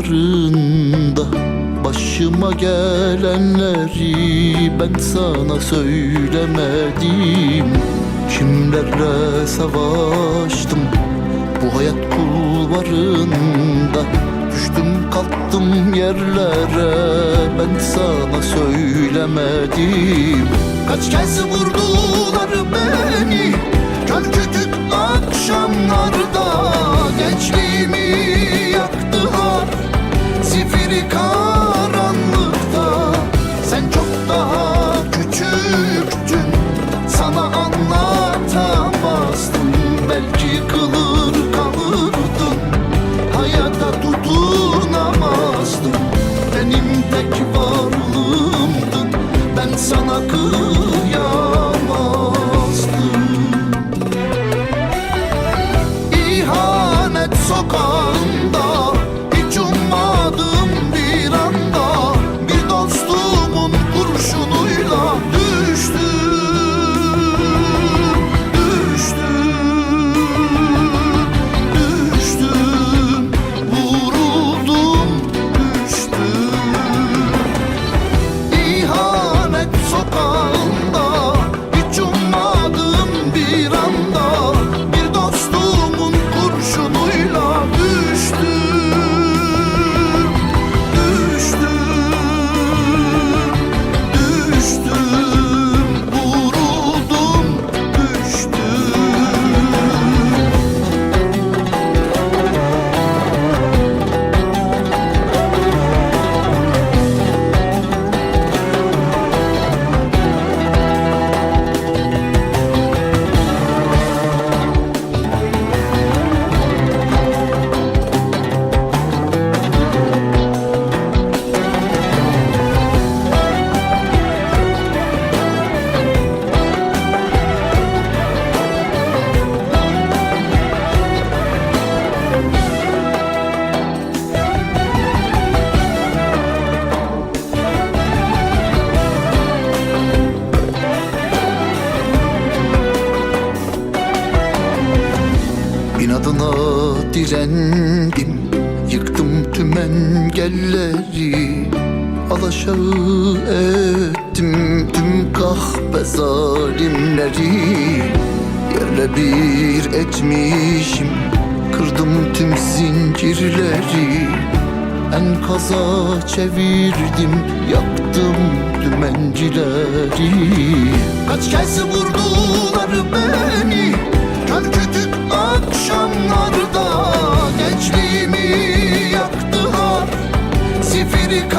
kulvarında başıma gelenleri ben sana söylemedim. Kimlerle savaştım bu hayat kulvarında, düştüm kalktım yerlere ben sana söylemedim. Kaç kez vurdular beni kör kütük akşamlarda, gençliğimi yaktılar zifiri karanlıkta. Sen çok daha küçüktün, sana anlatamazdım. Belki kılır kalırdın, hayata tutunamazdım. Benim tek varlığımdın, ben sana kıyamazdım. İhanet sokağında hiç ummadığım bir anda bir dostumun kurşunuyla düştüm, vuruldum, düştüm. İhanet sokağında hiç ummadığım bir anda bir dostumun kurşunuyla düştüm, vuruldum, düştüm. İnadına direndim, yıktım tüm engelleri, alaşağı ettim tüm kahpe zalimleri. Yerle bir etmişim, kırdım tüm zincirleri, enkaza çevirdim, yaktım dümencileri. Kaç kez vurdular beni kör kütük akşamlarda, gençliğimi yaktılar zifiri